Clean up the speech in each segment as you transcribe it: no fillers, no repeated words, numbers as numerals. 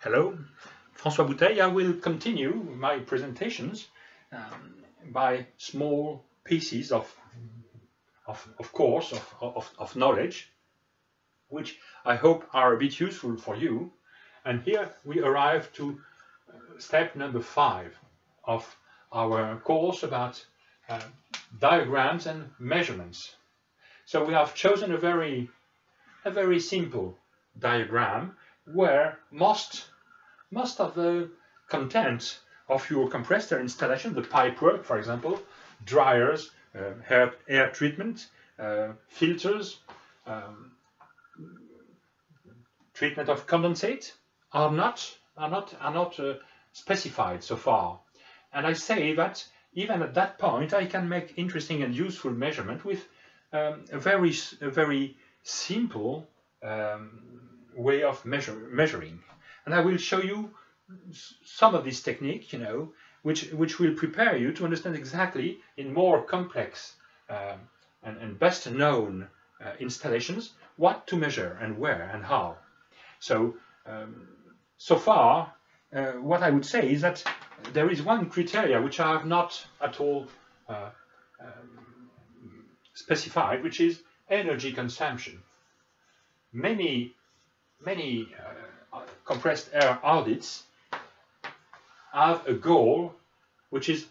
Hello, François Bouteille. I will continue my presentations by small pieces of knowledge, which I hope are a bit useful for you. And here we arrive to step number 5 of our course about diagrams and measurements. So we have chosen a very simple diagram where most of the content of your compressor installation, the pipework, for example, dryers, air treatment, filters, treatment of condensate, are not specified so far. And I say that even at that point, I can make interesting and useful measurement with a very simple way of measuring. And I will show you some of this technique, which will prepare you to understand exactly in more complex and best known installations what to measure and where and how. So, so far, what I would say is that there is one criteria which I have not at all specified, which is energy consumption. Many compressed air audits have a goal which is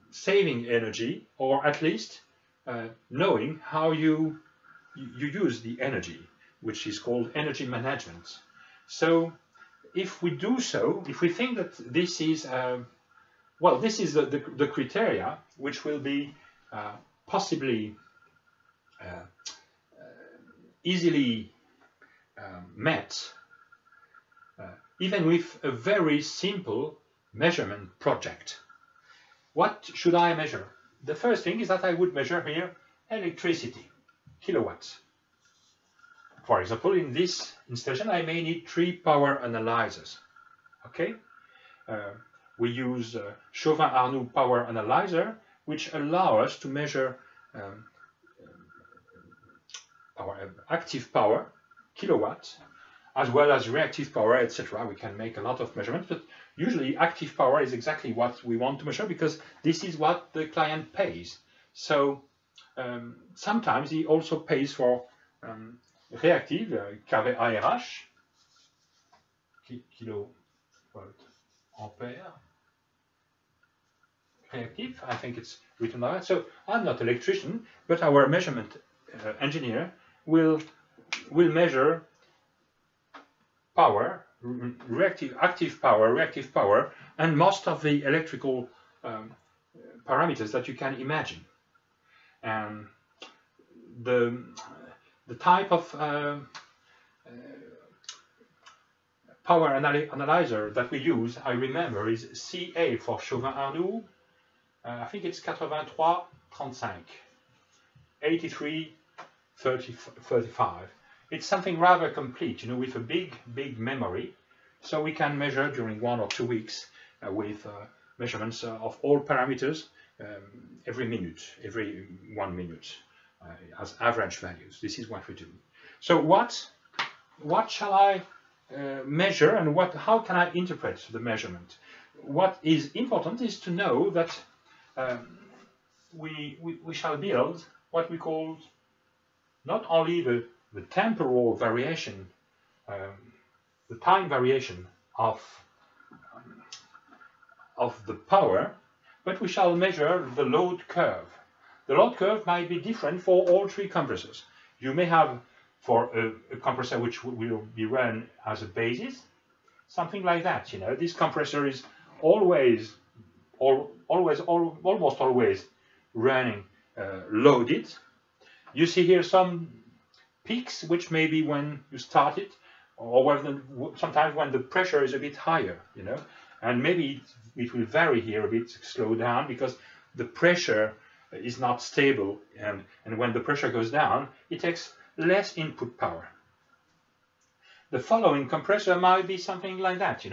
saving energy, or at least knowing how you use the energy, which is called energy management. So if we do so, if we think that this is this is the criteria which will be possibly easily met, even with a very simple measurement project. What should I measure? The first thing is that I would measure here electricity, kilowatts. For example, in this installation, I may need 3 power analyzers. Okay, we use Chauvin-Arnoux power analyzer, which allow us to measure active power, kilowatts, as well as reactive power, etc. We can make a lot of measurements, but usually active power is exactly what we want to measure because this is what the client pays. So sometimes he also pays for reactive, kV ARH, kilovolt ampere, reactive, I think it's written like that. So I'm not an electrician, but our measurement engineer will measure power, active power, reactive power, and most of the electrical parameters that you can imagine. And the type of power analyzer that we use, I remember, is CA for Chauvin-Arnoux. I think it's 83-35, 83-35. It's something rather complete, with a big memory, so we can measure during 1 or 2 weeks with measurements of all parameters every 1 minute as average values. This is what we do. So what shall I measure, and how can I interpret the measurement? What is important is to know that we shall build what we call not only the temporal variation, the time variation of the power, but we shall measure the load curve. The load curve might be different for all 3 compressors. You may have for a compressor which will be run as a basis, something like that. This compressor is almost always running loaded. You see here some peaks, which may be when you start it, or sometimes when the pressure is a bit higher, and maybe it will vary here a bit, slow down, because the pressure is not stable, and when the pressure goes down, it takes less input power. The following compressor might be something like that,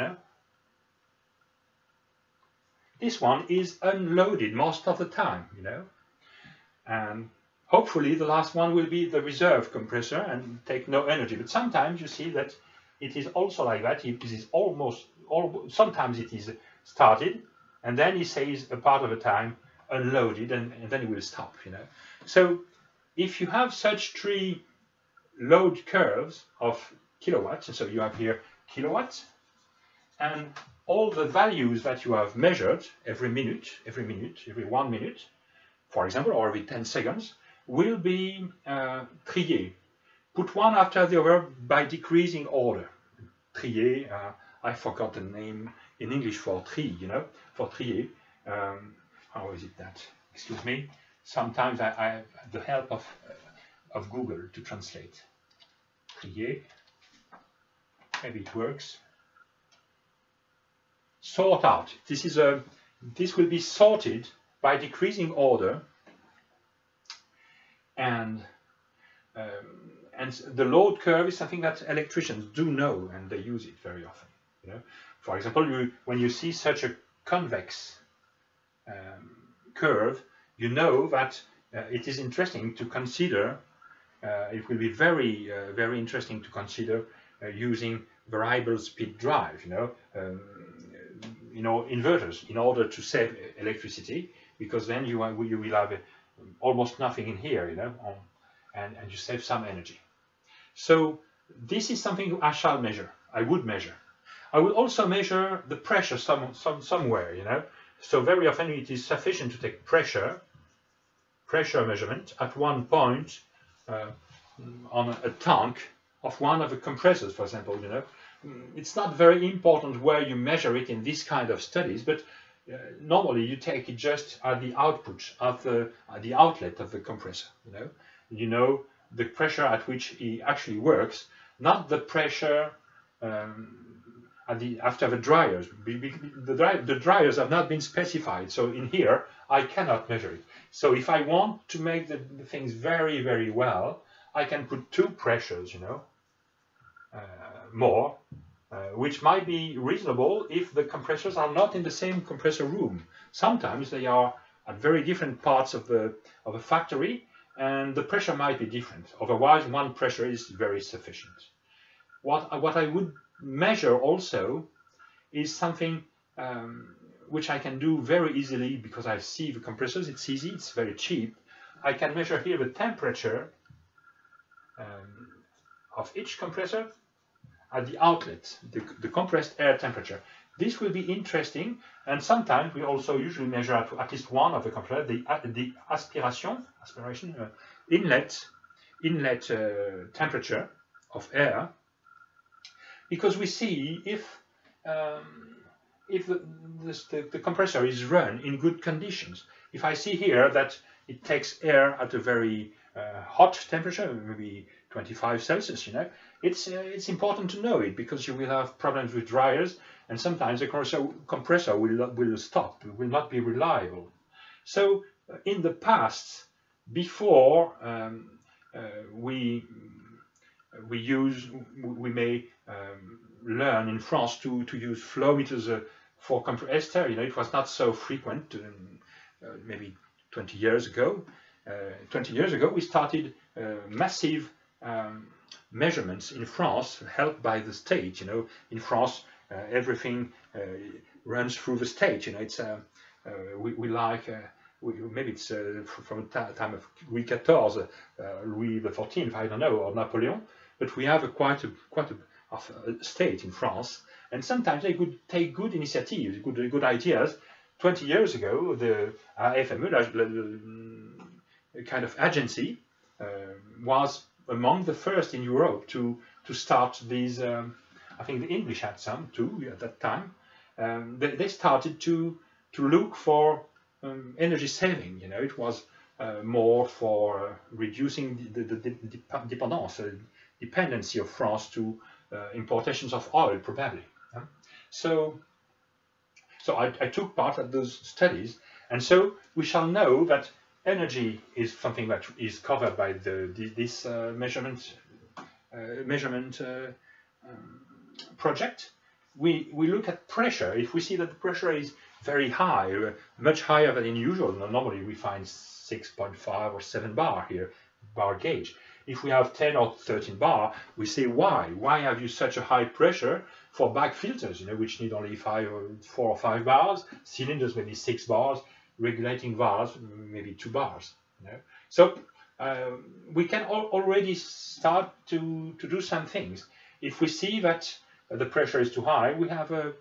This one is unloaded most of the time, and hopefully the last one will be the reserve compressor and take no energy. But sometimes you see that it is also like that. It is sometimes it is started, and then he says a part of the time unloaded, and then it will stop, you know. So if you have such three load curves of kilowatts, so you have here kilowatts, and all the values that you have measured every 1 minute, for example, or every 10 seconds, will be triés, put one after the other by decreasing order. Trier, I forgot the name in English for tri, you know, for trier. How is it that? Excuse me. Sometimes I have the help of Google to translate. Trier. Maybe it works. Sort out. This will be sorted by decreasing order, and the load curve is something that electricians do know, and they use it very often. You know, for example, when you see such a convex curve, you know that it is interesting to consider. It will be very very interesting to consider using variable speed drive. You know, inverters in order to save electricity, because then you will have almost nothing in here, you know, and you save some energy. So this is something I shall measure. I would measure. I will also measure the pressure somewhere, you know. So very often it is sufficient to take pressure measurement at one point on a tank of one of the compressors, for example, you know. It's not very important where you measure it in this kind of studies, but normally you take it just at the output, at the outlet of the compressor, you know. You know the pressure at which it actually works, not the pressure after the dryers. The dryers have not been specified, so in here I cannot measure it. So if I want to make the things very, very well, I can put two pressures, you know, more, which might be reasonable if the compressors are not in the same compressor room. Sometimes they are at very different parts of a factory, and the pressure might be different. Otherwise, one pressure is very sufficient. What I would measure also is something which I can do very easily, because I see the compressors. It's easy, it's very cheap. I can measure here the temperature of each compressor at the outlet, the compressed air temperature. This will be interesting, and sometimes we also usually measure at least one of the compressors, the aspiration inlet temperature of air, because we see if the compressor is run in good conditions. If I see here that it takes air at a very hot temperature, maybe 25 Celsius, you know, it's important to know it, because you will have problems with dryers, and sometimes the compressor will stop, will not be reliable. So in the past, before we may learn in France to use flow meters for compressor. You know, it was not so frequent. Maybe 20 years ago. 20 years ago, we started massive measurements in France, helped by the state. You know, in France, everything runs through the state. You know, it's we like. Maybe it's from the time of Louis XIV, Louis XIV, I don't know, or Napoleon, but we have quite a state in France, and sometimes they could take good initiatives, good ideas. 20 years ago, the FME, kind of agency, was among the first in Europe to start these. I think the English had some too at that time. They started to look for energy saving. You know, it was more for reducing the dependency of France to importations of oil, probably. So I took part of those studies, and so we shall know that energy is something that is covered by this measurement project. We look at pressure. If we see that the pressure is very high, much higher than in usual. Normally we find 6.5 or 7 bar here, bar gauge. if we have 10 or 13 bar, we say why? Why have you such a high pressure for bag filters, which need only 4 or 5 bars, cylinders maybe 6 bars, regulating valves maybe 2 bars. So we can already start to do some things. If we see that the pressure is too high, we have a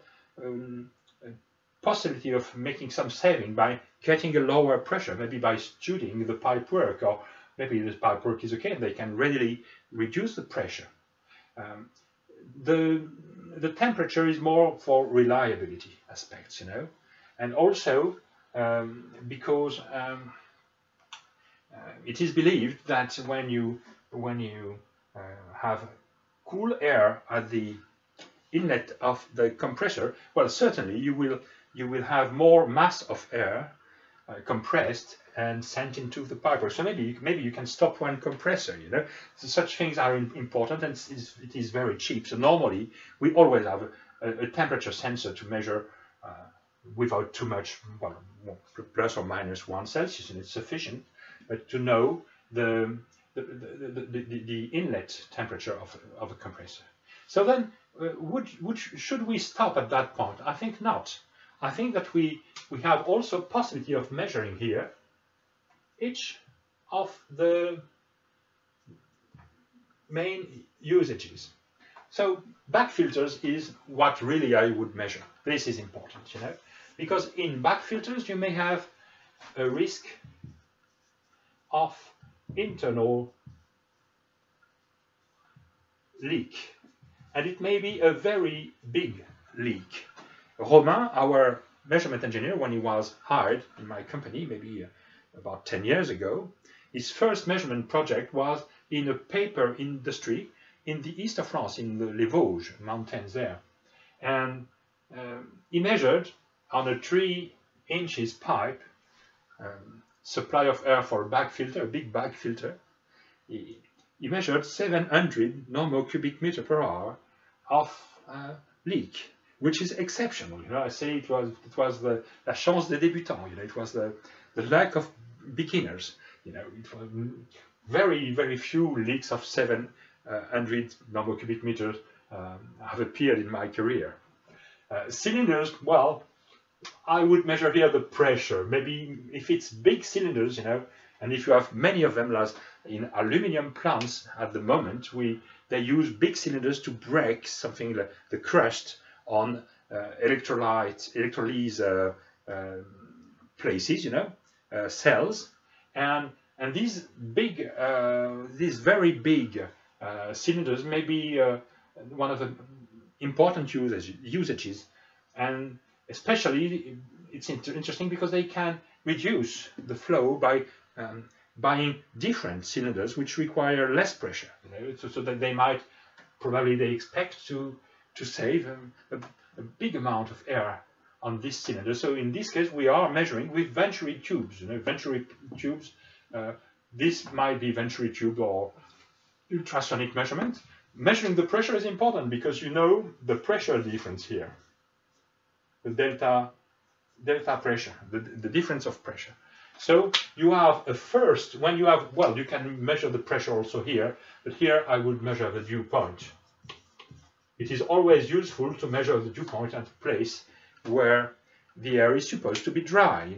possibility of making some saving by getting a lower pressure, maybe by studying the pipe work, or maybe the pipe work is okay and they can readily reduce the pressure. The temperature is more for reliability aspects, and also because it is believed that when you have cool air at the inlet of the compressor, well, certainly you will have more mass of air compressed and sent into the pipework. So maybe you can stop one compressor. So such things are important, and it is very cheap. So normally we always have a temperature sensor to measure without too much, well, plus or minus 1 Celsius, and it's sufficient, but to know the inlet temperature of a compressor. So then, should we stop at that point? I think not. I think that we have also possibility of measuring here each of the main usages. So bag filters is what really I would measure. This is important, because in bag filters you may have a risk of internal leak, and it may be a very big leak. Romain, our measurement engineer, when he was hired in my company, maybe about 10 years ago, his first measurement project was in a paper industry in the east of France, in the Les Vosges mountains there. And he measured on a 3 inches pipe, supply of air for a bag filter, a big bag filter. He measured 700 normal cubic meter per hour of leak, which is exceptional. I say it was la chance des débutants. It was the lack of beginners. It was very, very few leaks of 700 normal cubic meters have appeared in my career. Cylinders, well, I would measure here the pressure. Maybe if it's big cylinders, and if you have many of them, as in aluminium plants at the moment, they use big cylinders to break something like the crust on electrolyze places, cells, and these very big cylinders may be one of the important usages, and especially it's interesting because they can reduce the flow by buying different cylinders which require less pressure, so that they expect to save a big amount of air on this cylinder. So in this case we are measuring with Venturi tubes. Venturi tubes, this might be Venturi tube or ultrasonic measurement. Measuring the pressure is important because the pressure difference here, the delta pressure, the difference of pressure. So you have you can measure the pressure also here, but here I would measure the dew point. It is always useful to measure the dew point at a place where the air is supposed to be dry,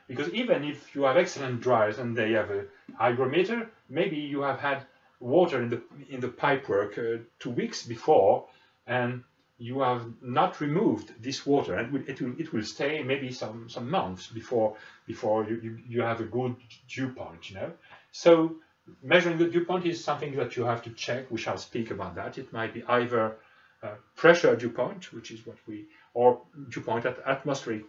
because even if you have excellent dryers and they have a hygrometer, maybe you have had water in the pipework 2 weeks before, and you have not removed this water, and it will stay maybe some months before you have a good dew point, So measuring the dew point is something that you have to check. We shall speak about that. It might be either pressure dew point, which is or dew point at atmospheric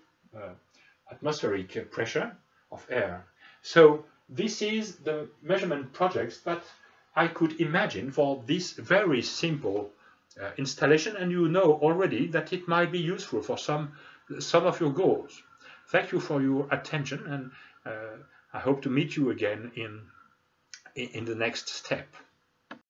pressure of air. So this is the measurement projects that I could imagine for this very simple installation, and already that it might be useful for some of your goals. Thank you for your attention, and I hope to meet you again in the next step.